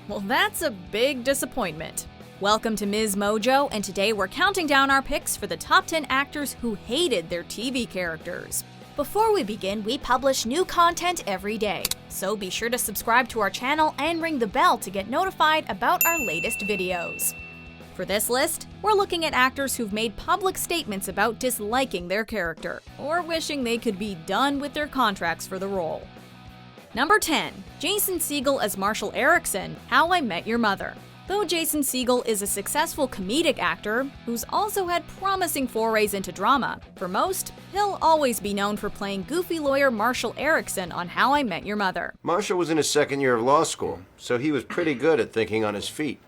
Well, that's a big disappointment. Welcome to MsMojo, and today we're counting down our picks for the top 10 actors who hated their TV characters. Before we begin, we publish new content every day, so be sure to subscribe to our channel and ring the bell to get notified about our latest videos. For this list, we're looking at actors who've made public statements about disliking their character, or wishing they could be done with their contracts for the role. Number 10. Jason Segel as Marshall Erickson, How I Met Your Mother. Though Jason Segel is a successful comedic actor who's also had promising forays into drama, for most, he'll always be known for playing goofy lawyer Marshall Erickson on How I Met Your Mother. Marshall was in his second year of law school, so he was pretty good at thinking on his feet.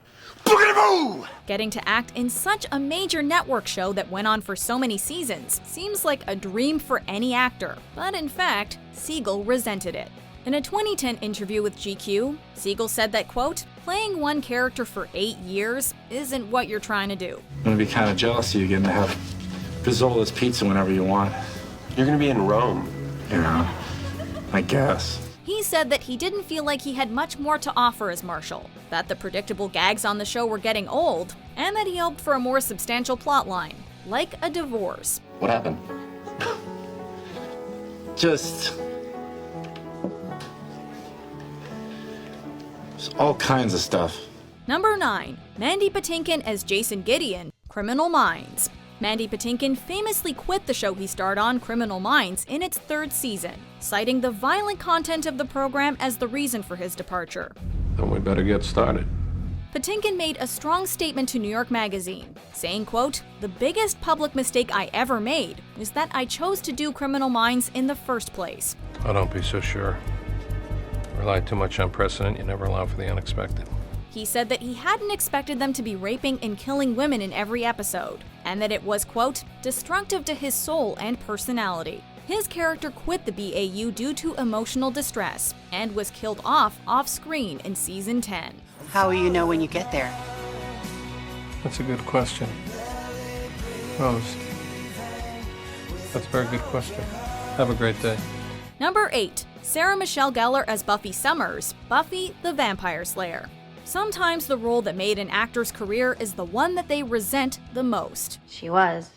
Getting to act in such a major network show that went on for so many seasons seems like a dream for any actor, but in fact, Segel resented it. In a 2010 interview with GQ, Segel said that, quote, "Playing one character for 8 years isn't what you're trying to do. I'm gonna be kind of jealous of you getting to have Pizzola's pizza whenever you want. You're gonna be in Rome. Yeah, I guess." He said that he didn't feel like he had much more to offer as Marshall, that the predictable gags on the show were getting old, and that he hoped for a more substantial plotline, like a divorce. What happened? Just all kinds of stuff. Number 9. Mandy Patinkin as Jason Gideon, Criminal Minds. Mandy Patinkin famously quit the show he starred on, Criminal Minds, in its 3rd season, citing the violent content of the program as the reason for his departure. Then we better get started. Patinkin made a strong statement to New York Magazine, saying, quote, "The biggest public mistake I ever made was that I chose to do Criminal Minds in the first place." Oh, don't be so sure. Rely too much on precedent, you never allow for the unexpected. He said that he hadn't expected them to be raping and killing women in every episode, and that it was, quote, "destructive to his soul and personality." His character quit the BAU due to emotional distress, and was killed off-screen in season 10. How will you know when you get there? That's a good question. Rose. That's a very good question. Have a great day. Number 8. Sarah Michelle Gellar as Buffy Summers, Buffy the Vampire Slayer. Sometimes the role that made an actor's career is the one that they resent the most. She was,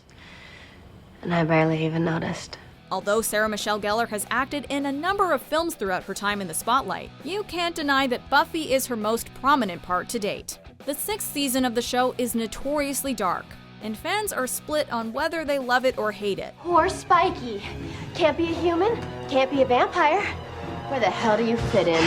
and I barely even noticed. Although Sarah Michelle Gellar has acted in a number of films throughout her time in the spotlight, you can't deny that Buffy is her most prominent part to date. The 6th season of the show is notoriously dark, and fans are split on whether they love it or hate it. Poor Spiky. Can't be a human, can't be a vampire. Where the hell do you fit in?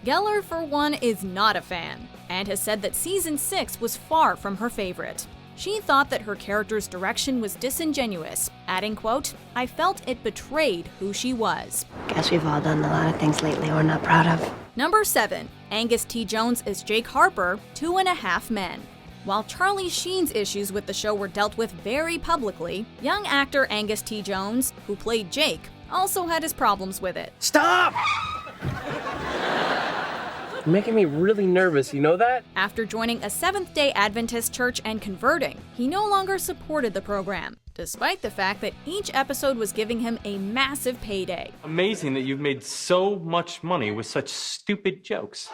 Gellar, for one, is not a fan, and has said that season 6 was far from her favorite. She thought that her character's direction was disingenuous, adding, quote, "I felt it betrayed who she was." Guess we've all done a lot of things lately we're not proud of. Number 7. Angus T. Jones as Jake Harper, 2.5 Men. While Charlie Sheen's issues with the show were dealt with very publicly, young actor Angus T. Jones, who played Jake, also had his problems with it. Stop! You're making me really nervous, you know that? After joining a Seventh-day Adventist church and converting, he no longer supported the program, despite the fact that each episode was giving him a massive payday. Amazing that you've made so much money with such stupid jokes.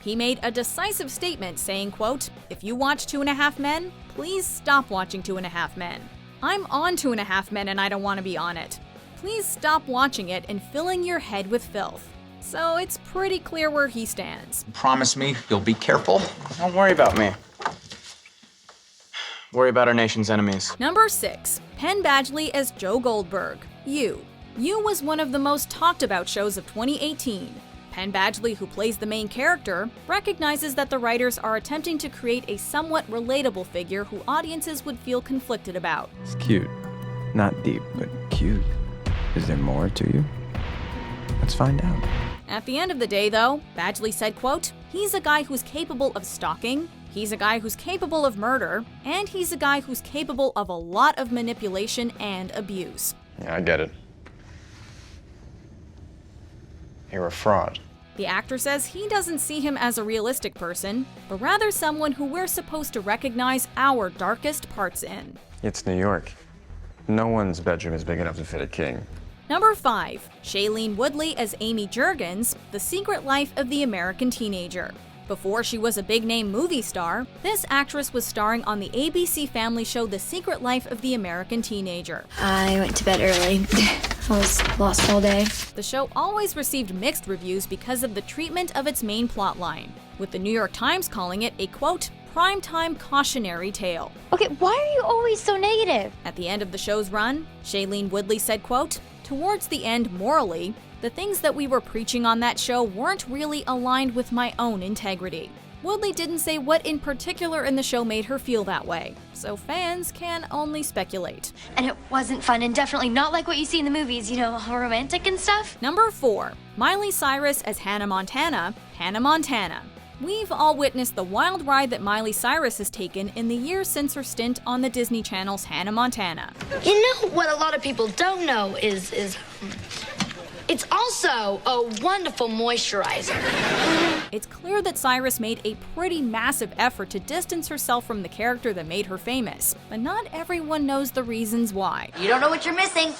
He made a decisive statement saying, quote, "If you watch 2.5 Men, please stop watching 2.5 Men. I'm on 2.5 Men and I don't want to be on it. Please stop watching it and filling your head with filth." So it's pretty clear where he stands. Promise me you'll be careful. Don't worry about me. Worry about our nation's enemies. Number 6. Penn Badgley as Joe Goldberg, You. You was one of the most talked about shows of 2018. Penn Badgley, who plays the main character, recognizes that the writers are attempting to create a somewhat relatable figure who audiences would feel conflicted about. It's cute. Not deep, but cute. Is there more to you? Let's find out. At the end of the day, though, Badgley said, quote, "He's a guy who's capable of stalking, he's a guy who's capable of murder, and he's a guy who's capable of a lot of manipulation and abuse." Yeah, I get it. You're a fraud. The actor says he doesn't see him as a realistic person, but rather someone who we're supposed to recognize our darkest parts in. It's New York. No one's bedroom is big enough to fit a king. Number 5. Shailene Woodley as Amy Juergens, The Secret Life of the American Teenager. Before she was a big-name movie star, this actress was starring on the ABC Family show The Secret Life of the American Teenager. I went to bed early. I was lost all day. The show always received mixed reviews because of the treatment of its main plotline, with the New York Times calling it a, quote, primetime cautionary tale. Okay, why are you always so negative? At the end of the show's run, Shailene Woodley said, quote, towards the end, morally, the things that we were preaching on that show weren't really aligned with my own integrity. Woodley didn't say what in particular in the show made her feel that way, so fans can only speculate. And it wasn't fun, and definitely not like what you see in the movies, you know, all romantic and stuff. Number 4. Miley Cyrus as Hannah Montana, Hannah Montana. We've all witnessed the wild ride that Miley Cyrus has taken in the years since her stint on the Disney Channel's Hannah Montana. You know what a lot of people don't know is it's also a wonderful moisturizer. It's clear that Cyrus made a pretty massive effort to distance herself from the character that made her famous, but not everyone knows the reasons why. You don't know what you're missing.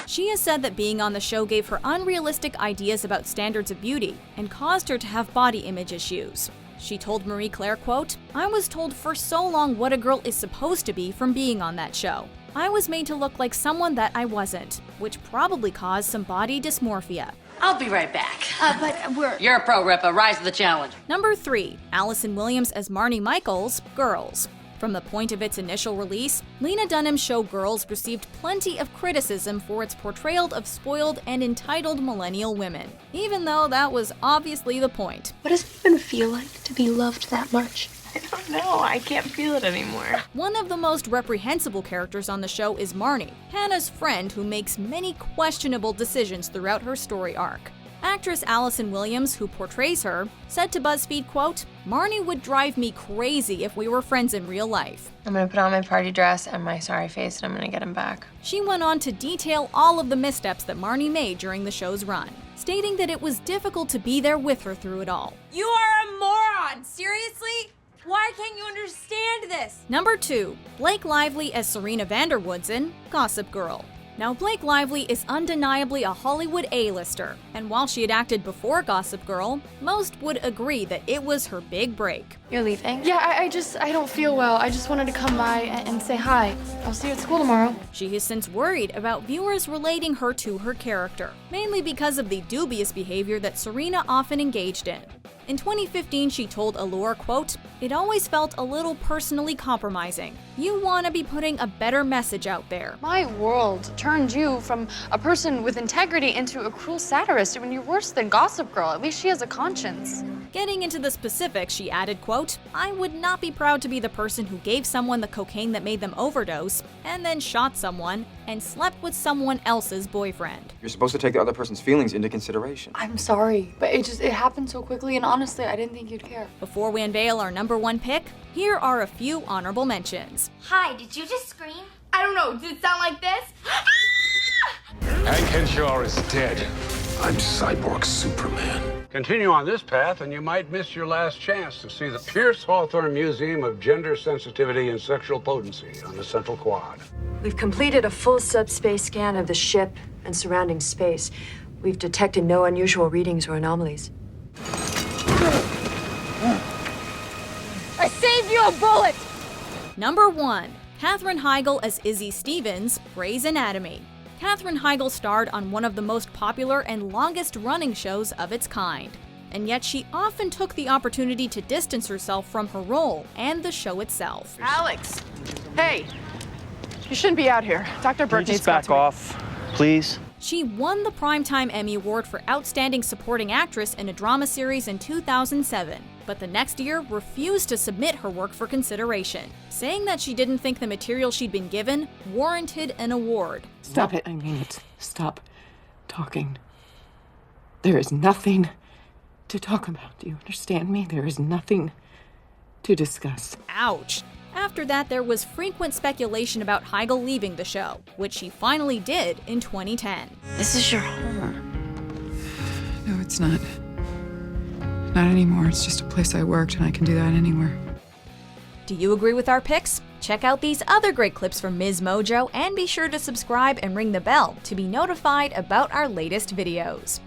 She has said that being on the show gave her unrealistic ideas about standards of beauty and caused her to have body image issues. She told Marie Claire, quote, I was told for so long what a girl is supposed to be from being on that show. I was made to look like someone that I wasn't, which probably caused some body dysmorphia. I'll be right back. You're a pro, Rippa. Rise to the challenge. Number 3. Allison Williams as Marnie Michaels, Girls. From the point of its initial release, Lena Dunham's show Girls received plenty of criticism for its portrayal of spoiled and entitled millennial women, even though that was obviously the point. What does it even feel like to be loved that much? I don't know. I can't feel it anymore. One of the most reprehensible characters on the show is Marnie, Hannah's friend who makes many questionable decisions throughout her story arc. Actress Allison Williams, who portrays her, said to BuzzFeed, quote, Marnie would drive me crazy if we were friends in real life. I'm gonna put on my party dress and my sorry face and I'm gonna get him back. She went on to detail all of the missteps that Marnie made during the show's run, stating that it was difficult to be there with her through it all. You are a moron! Seriously? Why can't you understand this? Number 2. Blake Lively as Serena Vanderwoods in Gossip Girl. Now, Blake Lively is undeniably a Hollywood A-lister, and while she had acted before Gossip Girl, most would agree that it was her big break. You're leaving? Yeah, I don't feel well. I just wanted to come by and say hi. I'll see you at school tomorrow. She has since worried about viewers relating her to her character, mainly because of the dubious behavior that Serena often engaged in. In 2015, she told Allure, quote, it always felt a little personally compromising. You want to be putting a better message out there. My world turned you from a person with integrity into a cruel satirist. I mean, you're worse than Gossip Girl. At least she has a conscience. Getting into the specifics, she added, quote, I would not be proud to be the person who gave someone the cocaine that made them overdose, and then shot someone, and slept with someone else's boyfriend. You're supposed to take the other person's feelings into consideration. I'm sorry, but it happened so quickly, and honestly, I didn't think you'd care. Before we unveil our number 1 pick, here are a few honorable mentions. Hi, did you just scream? I don't know, did it sound like this? Hank Henshaw is dead. I'm Cyborg Superman. Continue on this path and you might miss your last chance to see the Pierce Hawthorne Museum of Gender Sensitivity and Sexual Potency on the Central Quad. We've completed a full subspace scan of the ship and surrounding space. We've detected no unusual readings or anomalies. I saved you a bullet! Number 1. Katherine Heigl as Izzy Stevens, Grey's Anatomy. Katherine Heigl starred on one of the most popular and longest-running shows of its kind. And yet she often took the opportunity to distance herself from her role and the show itself. Alex! Hey! You shouldn't be out here. Dr. Burke needs to back off, please? She won the Primetime Emmy Award for Outstanding Supporting Actress in a Drama Series in 2007, but the next year refused to submit her work for consideration, saying that she didn't think the material she'd been given warranted an award. Stop it, I mean it. Stop talking. There is nothing to talk about. Do you understand me? There is nothing to discuss. Ouch. After that, there was frequent speculation about Heigl leaving the show, which she finally did in 2010. This is your home. No, it's not. Not anymore. It's just a place I worked, and I can do that anywhere. Do you agree with our picks? Check out these other great clips from MsMojo and be sure to subscribe and ring the bell to be notified about our latest videos.